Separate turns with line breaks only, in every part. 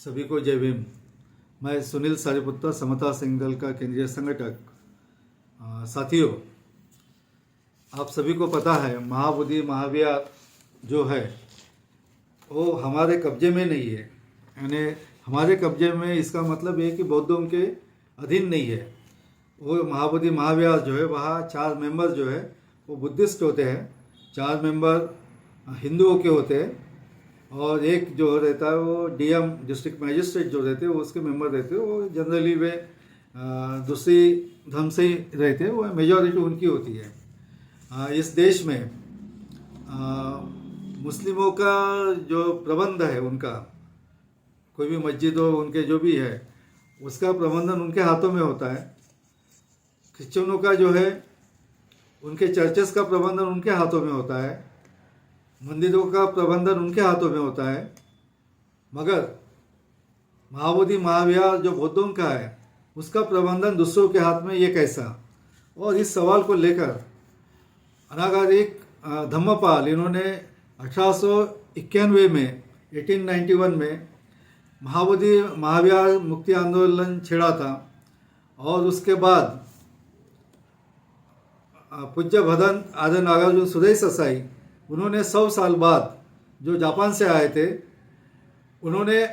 सभी को जय भीम। मैं सुनील सारीपुत्र, समता संघ का केंद्रीय संगठक। साथियों, आप सभी को पता है महाबोधि महाविहार जो है वो हमारे कब्जे में नहीं है। यानी हमारे कब्जे में इसका मतलब ये कि बौद्धों के अधीन नहीं है। वो महाबोधि महाविहार जो है वहाँ 4 मेंबर जो है वो बुद्धिस्ट होते हैं, 4 मेंबर हिंदुओं के होते हैं और एक जो रहता है वो डीएम डिस्ट्रिक्ट मजिस्ट्रेट जो रहते हैं वो उसके मेंबर रहते हैं। वो जनरली वे दूसरी धर्म से ही रहते हैं, वो मेजॉरिटी उनकी होती है। इस देश में मुस्लिमों का जो प्रबंध है, उनका कोई भी मस्जिद हो, उनके जो भी है उसका प्रबंधन उनके हाथों में होता है। क्रिश्चियनों का जो है उनके चर्चेस का प्रबंधन उनके हाथों में होता है, मंदिरों का प्रबंधन उनके हाथों में होता है। मगर महाबोधि महाविहार जो बौद्धों का है उसका प्रबंधन दूसरों के हाथ में ये कैसा। और इस सवाल को लेकर अनागारिक धम्मपाल इन्होंने 1891 में 1891 में महाबोधि महाविहार मुक्ति आंदोलन छेड़ा था। और उसके बाद पूज्य भदन आदर नागार्जुन सुरेश ससाई उन्होंने 100 साल बाद जो जापान से आए थे, उन्होंने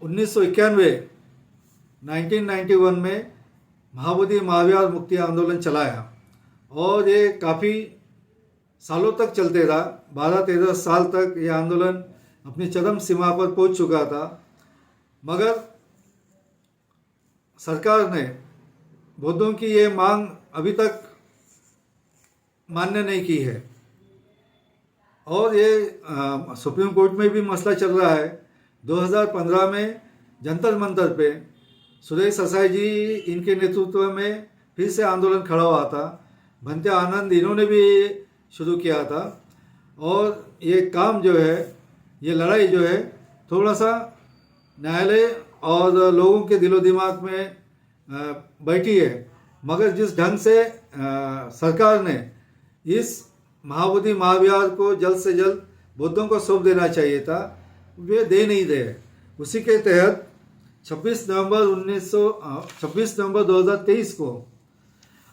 1991 में महाबोधि महाविहार मुक्ति आंदोलन चलाया और ये काफ़ी सालों तक चलते रहा। 12-13 साल तक ये आंदोलन अपनी चरम सीमा पर पहुंच चुका था। मगर सरकार ने बौद्धों की ये मांग अभी तक मान्य नहीं की है और ये सुप्रीम कोर्ट में भी मसला चल रहा है। 2015 में जंतर मंतर पे सुरेश ससाई जी इनके नेतृत्व में फिर से आंदोलन खड़ा हुआ था। भंते आनंद इन्होंने भी शुरू किया था और ये काम जो है, ये लड़ाई जो है थोड़ा सा न्यायालय और लोगों के दिलो दिमाग में बैठी है। मगर जिस ढंग से सरकार ने इस महाबोधि महाविहार को जल्द से जल्द बौद्धों को सौंप देना चाहिए था, वे दे नहीं रहे। उसी के तहत 26 नवंबर 2023 को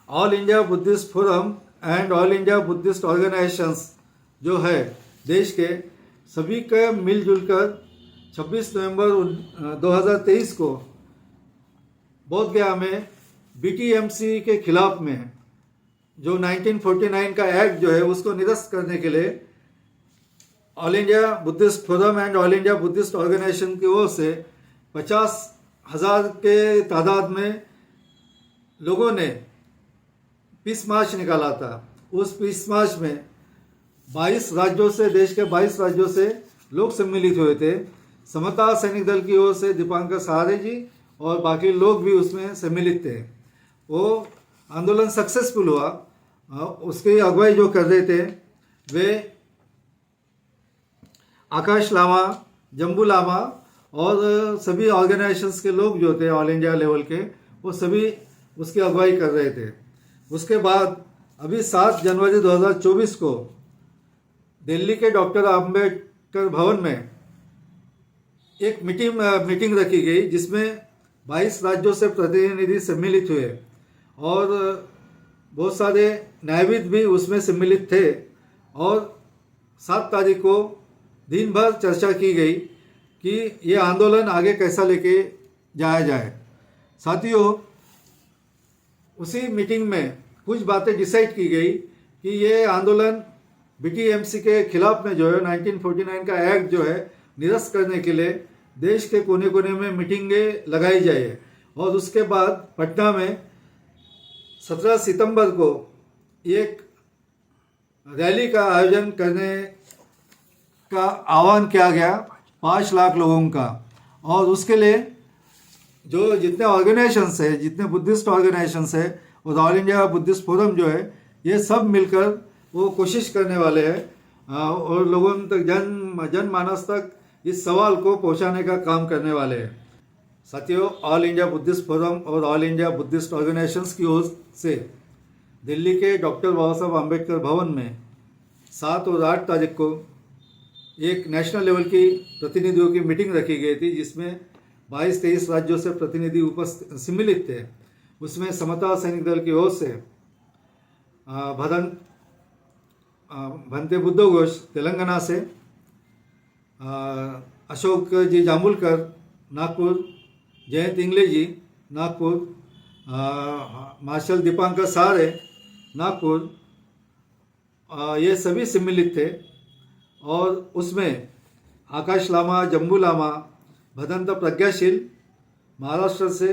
all India Buddhist forum and all India Buddhist organisations जो है देश के, सभी के मिलजुल कर 26 नवंबर 2023 को बोध गया में बीटीएमसी के खिलाफ में जो 1949 का एक्ट जो है उसको निरस्त करने के लिए all India Buddhist forum and all India Buddhist organisation की ओर से 50,000 के तादाद में लोगों ने पीस मार्च निकाला था। उस पीस मार्च में 22 राज्यों से, देश के 22 राज्यों से लोग सम्मिलित हुए थे। समता सैनिक दल की ओर से दीपांकर सहारे जी और बाकी लोग भी उसमें सम्मिलित थे। वो आंदोलन सक्सेसफुल हुआ। उसकी अगुवाई जो कर रहे थे वे आकाश लामा, जम्बू लामा और सभी ऑर्गेनाइजेशंस के लोग जो थे ऑल इंडिया लेवल के, वो सभी उसकी अगुवाई कर रहे थे। उसके बाद अभी 7 जनवरी 2024 को दिल्ली के डॉक्टर अंबेडकर भवन में एक मीटिंग रखी गई जिसमें 22 राज्यों से प्रतिनिधि सम्मिलित हुए और बहुत सारे न्यायविद भी उसमें सम्मिलित थे। और 7 तारीख को दिन भर चर्चा की गई कि ये आंदोलन आगे कैसा लेके जाया जाए। साथियों, उसी मीटिंग में कुछ बातें डिसाइड की गई कि ये आंदोलन बीटीएमसी के खिलाफ में जो है 1949 का एक्ट जो है निरस्त करने के लिए देश के कोने कोने में मीटिंगें लगाई जाए। और उसके बाद पटना में 17 सितंबर को एक रैली का आयोजन करने का आह्वान किया गया 5 लाख लोगों का। और उसके लिए जो जितने ऑर्गेनाइजेशंस है, जितने बुद्धिस्ट ऑर्गेनाइजेशंस है और ऑल इंडिया बुद्धिस्ट फोरम जो है, ये सब मिलकर वो कोशिश करने वाले हैं और लोगों तक, जनमानस तक इस सवाल को पहुंचाने का काम करने वाले हैं। साथियों, ऑल इंडिया बुद्धिस्ट फोरम और ऑल इंडिया बुद्धिस्ट ऑर्गेनाइजेशंस की ओर से दिल्ली के डॉक्टर बाबा साहब अम्बेडकर भवन में 7 और 8 तारीख को एक नेशनल लेवल की प्रतिनिधियों की मीटिंग रखी गई थी जिसमें 22-23 राज्यों से प्रतिनिधि सम्मिलित थे। उसमें समता सैनिक दल की ओर से भंते बुद्ध घोष तेलंगाना से, अशोक जी जामुलकर नागपुर, जयंत इंगले जी नागपुर, मार्शल दीपांकर सारे नागपुर, ये सभी सम्मिलित थे। और उसमें आकाश लामा, जम्बू लामा, भदंत प्रज्ञाशील महाराष्ट्र से,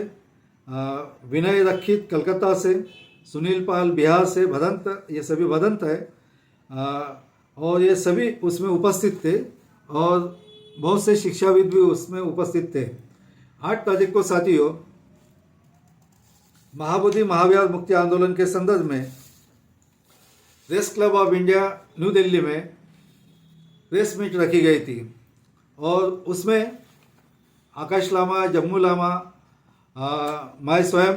विनय रक्षित कलकत्ता से, सुनील पाल बिहार से, भदंत, ये सभी भदंत है। और ये सभी उसमें उपस्थित थे और बहुत से शिक्षाविद भी उसमें उपस्थित थे। 8 तारीख को साथियों महाबोधि महाविहार मुक्ति आंदोलन के संदर्भ में press club of India new Delhi में प्रेस मीट रखी गई थी और उसमें आकाश लामा, जम्मू लामा, मैं स्वयं,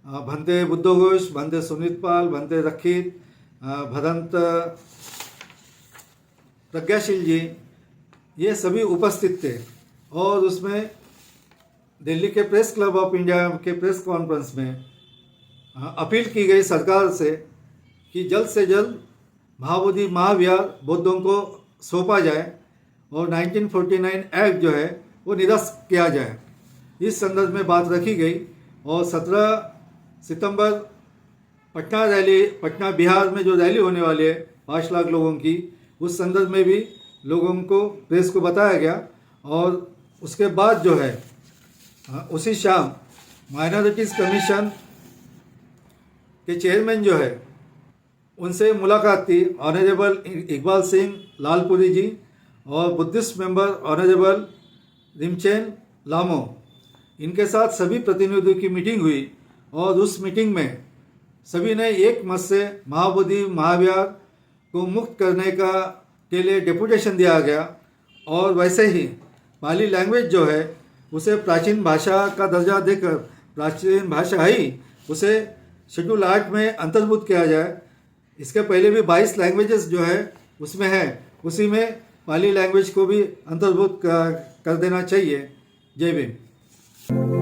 भंते बुद्ध घोष, भंते सुनील पाल, भंते रक्षित, भदंत प्रज्ञाशील जी, ये सभी उपस्थित थे। और उसमें दिल्ली के प्रेस क्लब ऑफ इंडिया के प्रेस कॉन्फ्रेंस में अपील की गई सरकार से कि जल्द से जल्द महाबोधि महाविहार बौद्धों को सौंपा जाए और 1949 एक्ट जो है वो निरस्त किया जाए। इस संदर्भ में बात रखी गई और 17 सितंबर पटना बिहार में जो रैली होने वाली है 5 लाख लोगों की, उस संदर्भ में भी लोगों को, प्रेस को बताया गया। और उसके बाद जो है उसी शाम माइनॉरिटीज़ कमीशन के चेयरमैन जो है उनसे मुलाकात थी, ऑनरेबल इकबाल सिंह लालपुरी जी, और बुद्धिस्ट मेंबर ऑनरेबल रिमचेन लामो, इनके साथ सभी प्रतिनिधियों की मीटिंग हुई। और उस मीटिंग में सभी ने एक मत से महाबोधि महाविहार को मुक्त करने के लिए डेपुटेशन दिया गया। और वैसे ही पाली लैंग्वेज जो है उसे प्राचीन भाषा का दर्जा देकर, प्राचीन भाषा ही उसे शेड्यूल 8 में अंतर्भुक्त किया जाए। इसके पहले भी 22 लैंग्वेजेस जो है उसमें है, उसी में पाली लैंग्वेज को भी अंतर्भुक्त कर देना चाहिए। जय भीम।